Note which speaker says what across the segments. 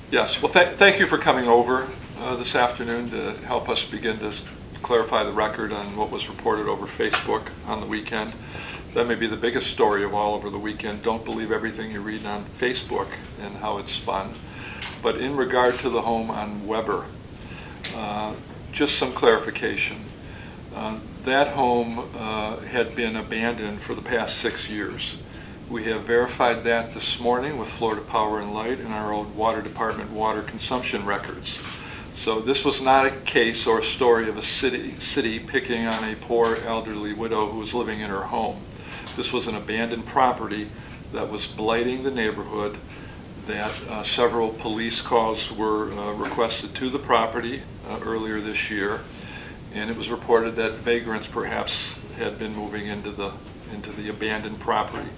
Speaker 1: Yes, well, thank you for coming over this afternoon to help us begin to clarify the record on what was reported over Facebook on the weekend. That may be the biggest story of all over the weekend. Don't believe everything you read on Facebook and how it's spun. But in regard to the home on Weber, just some clarification. That home had been abandoned for the past 6 years. We have verified that this morning with Florida Power and Light and our own water department water consumption records. So this was not a case or a story of a city picking on a poor elderly widow who was living in her home. This was an abandoned property that was blighting the neighborhood, that several police calls were requested to the property earlier this year, and it was reported that vagrants perhaps had been moving into the abandoned property.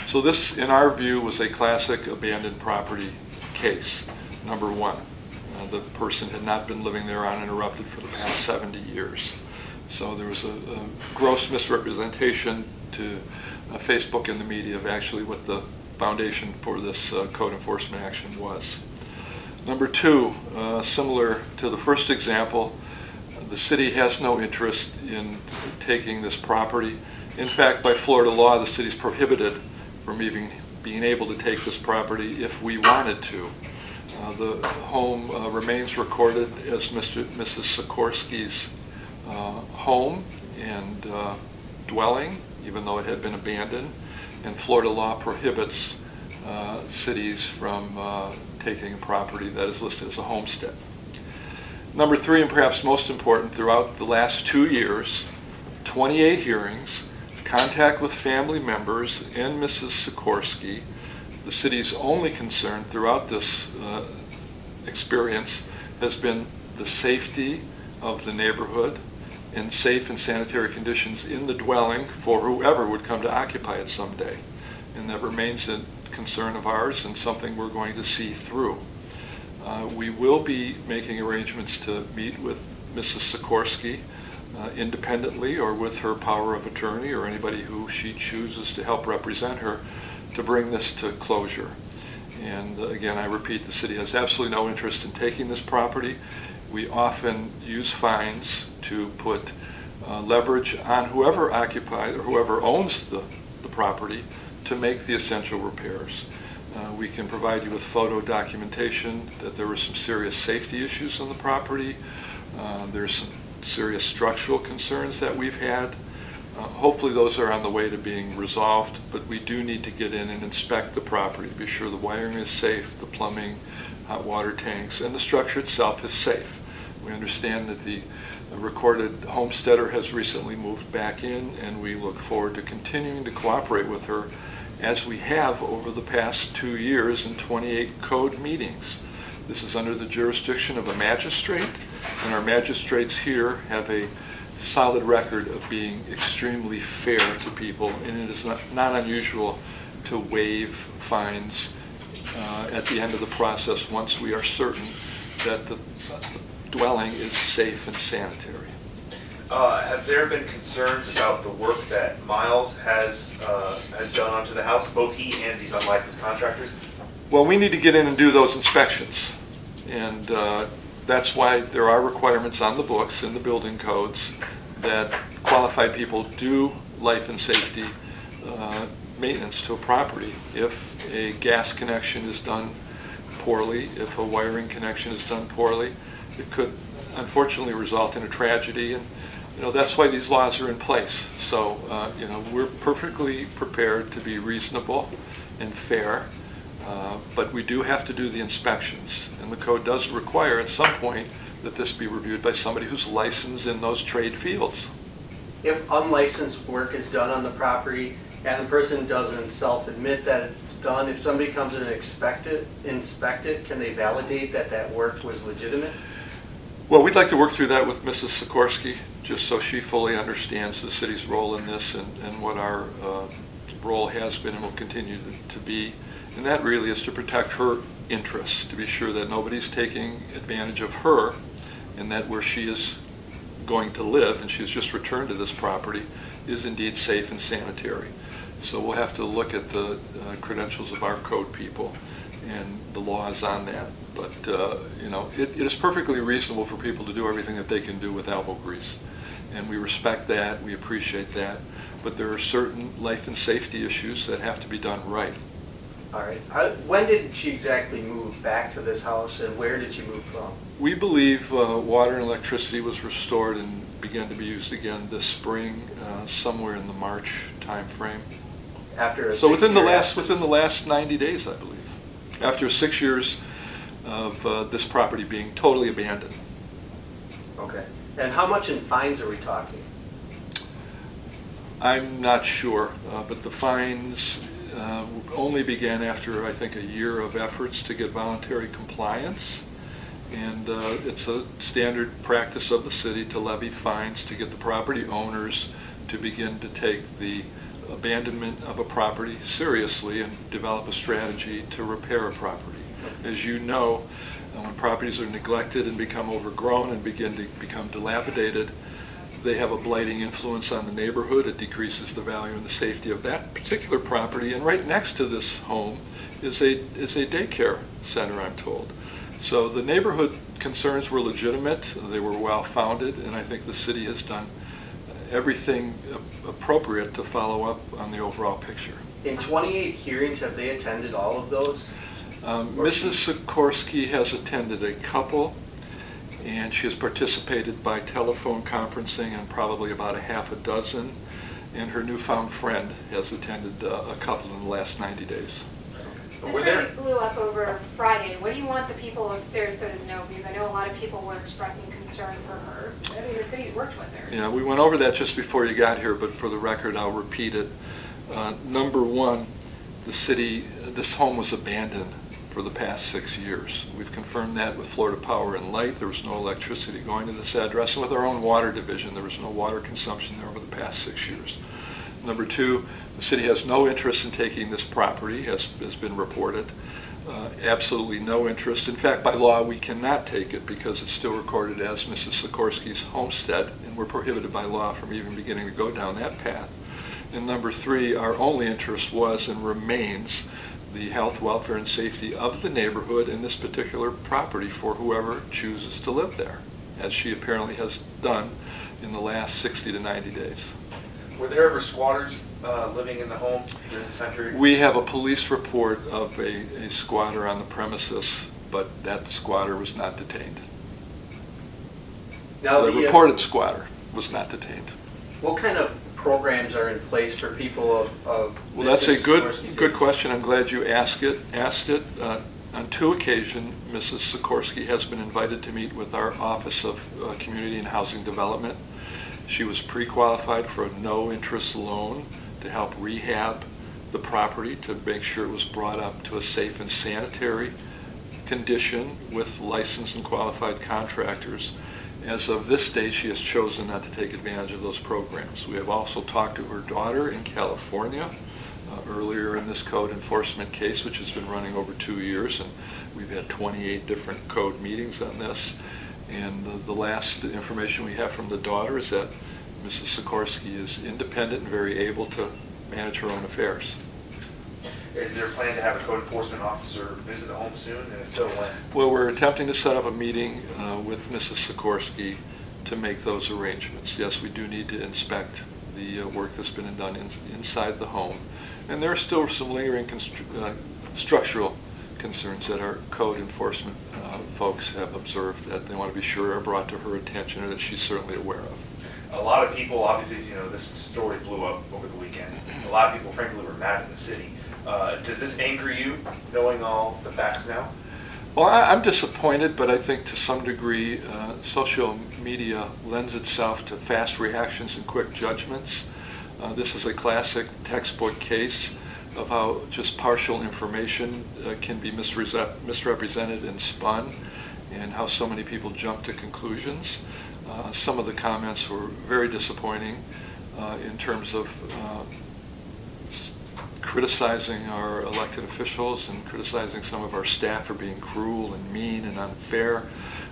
Speaker 1: So this, in our view, was a classic abandoned property case, number one. The person had not been living there uninterrupted for the past 70 years. So there was a gross misrepresentation to Facebook and the media of actually what the foundation for this code enforcement action was. Number two, similar to the first example, the city has no interest in taking this property. In fact, by Florida law, the city is prohibited from even being able to take this property if we wanted to. The home remains recorded as Mrs. Sikorsky's home and dwelling, even though it had been abandoned, and Florida law prohibits cities from taking a property that is listed as a homestead. Number three, and perhaps most important, throughout the last 2 years, 28 hearings, contact with family members and Mrs. Sikorsky. The city's only concern throughout this experience has been the safety of the neighborhood and safe and sanitary conditions in the dwelling for whoever would come to occupy it someday. And that remains a concern of ours and something we're going to see through. We will be making arrangements to meet with Mrs. Sikorsky independently or with her power of attorney or anybody who she chooses to help represent her to bring this to closure. And again, I repeat, the city has absolutely no interest in taking this property. We often use fines to put leverage on whoever occupies or whoever owns the property to make the essential repairs. We can provide you with photo documentation that there were some serious safety issues on the property. There's some serious structural concerns that we've had. Hopefully those are on the way to being resolved, but we do need to get in and inspect the property to be sure the wiring is safe, the plumbing, hot water tanks, and the structure itself is safe. We understand that the recorded homesteader has recently moved back in, and we look forward to continuing to cooperate with her as we have over the past 2 years in 28 code meetings. This is under the jurisdiction of a magistrate, and our magistrates here have a solid record of being extremely fair to people, and it is not unusual to waive fines at the end of the process once we are certain that the dwelling is safe and sanitary.
Speaker 2: Have there been concerns about the work that Miles has done onto the house, both he and these unlicensed contractors?
Speaker 1: Well, we need to get in and do those inspections, and that's why there are requirements on the books in the building codes that qualified people do life and safety maintenance to a property. If a gas connection is done poorly, if a wiring connection is done poorly, it could unfortunately result in a tragedy, and that's why these laws are in place. So we're perfectly prepared to be reasonable and fair, but we do have to do the inspections, and the code does require at some point that this be reviewed by somebody who's licensed in those trade fields.
Speaker 3: If unlicensed work is done on the property and the person doesn't self-admit that it's done, if somebody comes in and inspect it, can they validate that that work was legitimate?
Speaker 1: Well, we'd like to work through that with Mrs. Sikorsky, just so she fully understands the city's role in this and what our role has been and will continue to be. And that really is to protect her interests, to be sure that nobody's taking advantage of her, and that where she is going to live, and she's just returned to this property, is indeed safe and sanitary. So we'll have to look at the credentials of our code people and the law is on that. But, it is perfectly reasonable for people to do everything that they can do with elbow grease. And we respect that, we appreciate that, but there are certain life and safety issues that have to be done right.
Speaker 3: All right. When did she exactly move back to this house, and where did she move from?
Speaker 1: We believe water and electricity was restored and began to be used again this spring, somewhere in the March timeframe.
Speaker 3: After a
Speaker 1: So within the
Speaker 3: absence?
Speaker 1: last 90 days, I believe, after 6 years of this property being totally abandoned.
Speaker 3: Okay. And how much in fines are we talking?
Speaker 1: I'm not sure, but the fines only began after, I think, a year of efforts to get voluntary compliance. And it's a standard practice of the city to levy fines to get the property owners to begin to take the abandonment of a property seriously and develop a strategy to repair a property. As you know, when properties are neglected and become overgrown and begin to become dilapidated, they have a blighting influence on the neighborhood. It decreases the value and the safety of that particular property. And right next to this home is a daycare center, I'm told. So the neighborhood concerns were legitimate, they were well-founded, and I think the city has done everything appropriate to follow up on the overall picture.
Speaker 3: In 28 hearings, have they attended all of those?
Speaker 1: Mrs. Sikorsky has attended a couple, and she has participated by telephone conferencing on probably about a half a dozen, and her newfound friend has attended a couple in the last 90 days.
Speaker 4: This really blew up over Friday. What do you want the people of Sarasota to know? Because I know a lot of people were expressing concern for her. I mean, the city's worked with her.
Speaker 1: Yeah, we went over that just before you got here, but for the record, I'll repeat it. Number one, this home was abandoned for the past 6 years. We've confirmed that with Florida Power and Light. There was no electricity going to this address, and with our own water division, there was no water consumption there over the past 6 years. Number two, the city has no interest in taking this property, as has been reported. Absolutely no interest. In fact, by law, we cannot take it because it's still recorded as Mrs. Sikorsky's homestead, and we're prohibited by law from even beginning to go down that path. And number three, our only interest was and remains the health, welfare, and safety of the neighborhood and this particular property for whoever chooses to live there, as she apparently has done in the last 60 to 90 days.
Speaker 2: Were there ever squatters living in the home during this time period?
Speaker 1: We have a police report of a squatter on the premises, but that squatter was not detained.
Speaker 3: Now,
Speaker 1: The reported squatter was not detained.
Speaker 3: what kind of programs are in place for people of
Speaker 1: Well, that's a
Speaker 3: Mrs. Sikorsky's
Speaker 1: good
Speaker 3: age?
Speaker 1: question. I'm glad you asked it. On 2 occasions, Mrs. Sikorsky has been invited to meet with our Office of Community and Housing Development. She was pre-qualified for a no-interest loan to help rehab the property, to make sure it was brought up to a safe and sanitary condition with licensed and qualified contractors. As of this day, she has chosen not to take advantage of those programs. We have also talked to her daughter in California earlier in this code enforcement case, which has been running over 2 years, and we've had 28 different code meetings on this. And the last information we have from the daughter is that Mrs. Sikorsky is independent and very able to manage her own affairs.
Speaker 2: Is there a plan to have a code enforcement officer visit the home soon, and if so, when?
Speaker 1: Well, we're attempting to set up a meeting with Mrs. Sikorsky to make those arrangements. Yes, we do need to inspect the work that's been done inside the home. And there are still some lingering structural concerns that our code enforcement folks have observed that they want to be sure are brought to her attention or that she's certainly aware of.
Speaker 2: A lot of people, obviously, as you know, this story blew up over the weekend. A lot of people, frankly, were mad at the city. Does this anger you, knowing all the facts now?
Speaker 1: Well, I'm disappointed, but I think to some degree social media lends itself to fast reactions and quick judgments. This is a classic textbook case of how just partial information can be misrepresented and spun, and how so many people jump to conclusions. Some of the comments were very disappointing in terms of criticizing our elected officials and criticizing some of our staff for being cruel and mean and unfair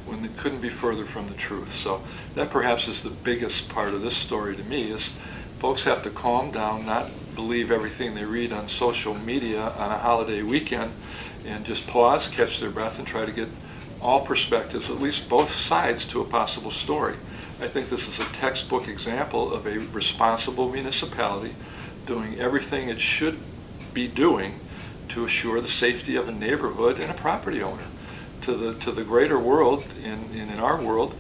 Speaker 1: when it couldn't be further from the truth. So that perhaps is the biggest part of this story to me, is folks have to calm down, not believe everything they read on social media on a holiday weekend and just pause, catch their breath, and try to get all perspectives, at least both sides to a possible story. I think this is a textbook example of a responsible municipality doing everything it should be doing to assure the safety of a neighborhood and a property owner. To the greater world, in our world,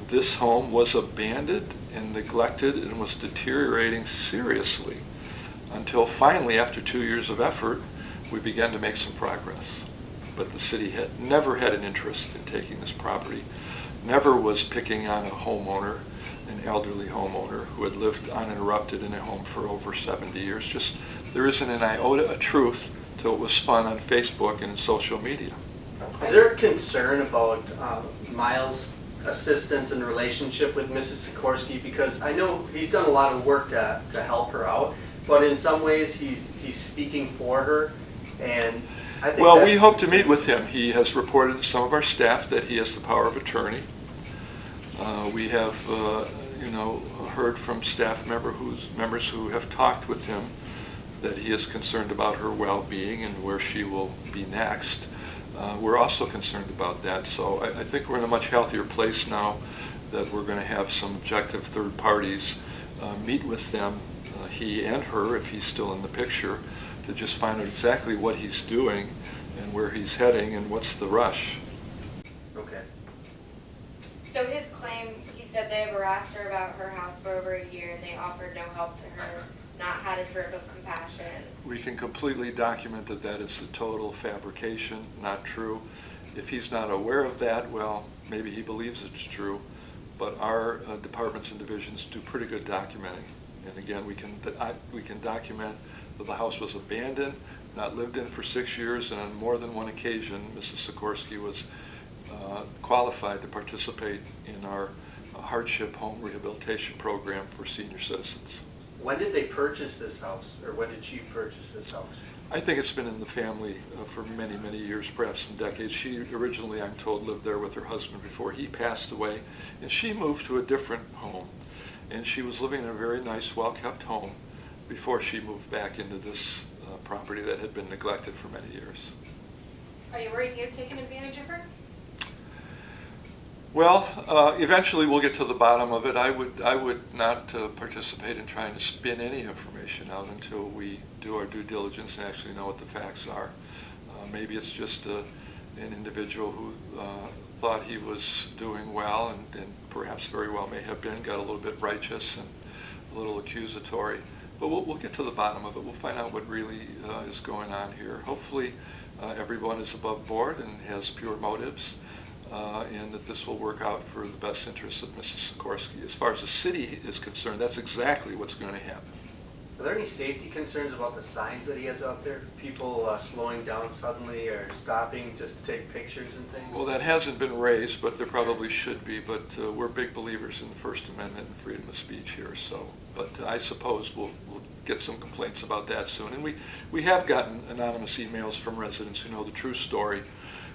Speaker 1: this home was abandoned and neglected and was deteriorating seriously until finally, after 2 years of effort, we began to make some progress. But the city had never had an interest in taking this property, never was picking on a homeowner, an elderly homeowner who had lived uninterrupted in a home for over 70 years. Just, there isn't an iota of truth to what was spun on Facebook and in social media.
Speaker 3: Is there a concern about Miles' assistance and relationship with Mrs. Sikorsky? Because I know he's done a lot of work to help her out, but in some ways he's speaking for her, and I think
Speaker 1: well,
Speaker 3: that's
Speaker 1: we hope to meet with him. He has reported to some of our staff that he has the power of attorney. We have, heard from staff members who have talked with him that he is concerned about her well-being and where she will be next. We're also concerned about that. So I think we're in a much healthier place now that we're going to have some objective third parties meet with them, he and her, if he's still in the picture, to just find out exactly what he's doing and where he's heading and what's the rush.
Speaker 3: Okay.
Speaker 5: So his claim, he said they harassed her about her house for over a year and they offered no help to her, not had a drip of compassion.
Speaker 1: We can completely document that that is a total fabrication, not true. If he's not aware of that, well, maybe he believes it's true, but our departments and divisions do pretty good documenting. And again, we can document that the house was abandoned, not lived in for 6 years, and on more than one occasion, Mrs. Sikorsky was qualified to participate in our hardship home rehabilitation program for senior citizens.
Speaker 3: When did they purchase this house, or when did she purchase this house?
Speaker 1: I think it's been in the family for many, many years, perhaps some decades. She originally, I'm told, lived there with her husband before he passed away, and she moved to a different home. And she was living in a very nice, well-kept home before she moved back into this property that had been neglected for many years.
Speaker 4: Are you worried he has taken advantage of her?
Speaker 1: Well, eventually we'll get to the bottom of it. I would not participate in trying to spin any information out until we do our due diligence and actually know what the facts are. Maybe it's just an individual who thought he was doing well and perhaps very well may have been, got a little bit righteous and a little accusatory. But we'll get to the bottom of it. We'll find out what really is going on here. Hopefully everyone is above board and has pure motives. And that this will work out for the best interests of Mrs. Sikorsky. As far as the city is concerned, that's exactly what's going to happen.
Speaker 3: Are there any safety concerns about the signs that he has out there? People slowing down suddenly or stopping just to take pictures and things?
Speaker 1: Well, that hasn't been raised, but there probably should be. But we're big believers in the First Amendment and freedom of speech here. So, but I suppose we'll get some complaints about that soon. And we have gotten anonymous emails from residents who know the true story,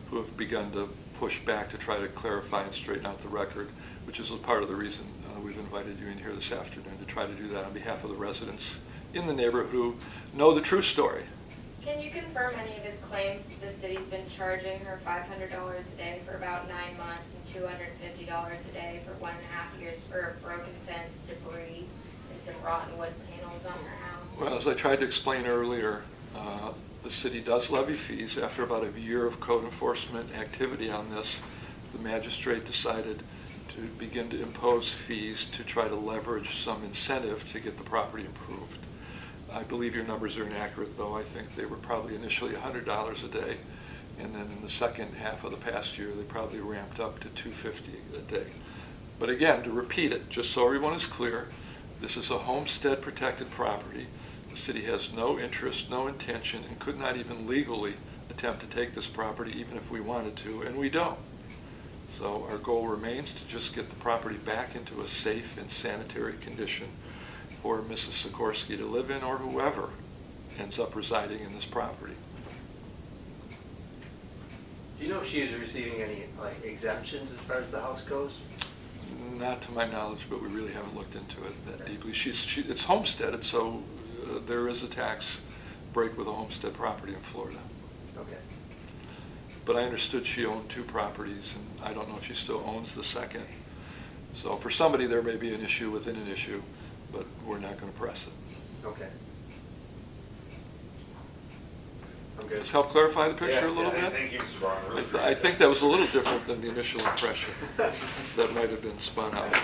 Speaker 1: who have begun to push back to try to clarify and straighten out the record, which is a part of the reason we've invited you in here this afternoon, to try to do that on behalf of the residents in the neighborhood who know the true story.
Speaker 5: Can you confirm any of his claims that the city's been charging her $500 a day for about 9 months and $250 a day for 1.5 years for a broken fence, debris, and some rotten wood panels on her house?
Speaker 1: Well, as I tried to explain earlier, the city does levy fees. After about a year of code enforcement activity on this, the magistrate decided to begin to impose fees to try to leverage some incentive to get the property improved. I believe your numbers are inaccurate, though. I think they were probably initially $100 a day, and then in the second half of the past year, they probably ramped up to $250 a day. But again, to repeat it, just so everyone is clear, this is a homestead protected property. The city has no interest, no intention, and could not even legally attempt to take this property even if we wanted to, and we don't. So our goal remains to just get the property back into a safe and sanitary condition for Mrs. Sikorsky to live in, or whoever ends up residing in this property.
Speaker 3: Do you know if she is receiving any exemptions as far as the house goes?
Speaker 1: Not to my knowledge, but we really haven't looked into it that deeply. It's homesteaded, so there is a tax break with a homestead property in Florida.
Speaker 3: Okay.
Speaker 1: But I understood she owned 2 properties, and I don't know if she still owns the second. So for somebody, there may be an issue within an issue, but we're not going to press it.
Speaker 3: Okay. I'm good.
Speaker 1: Does help clarify the picture a little
Speaker 2: Yeah,
Speaker 1: bit?
Speaker 2: thank you, Mr. Barwin, really
Speaker 1: I
Speaker 2: appreciate
Speaker 1: think that was a little different than the initial impression that might have been spun out.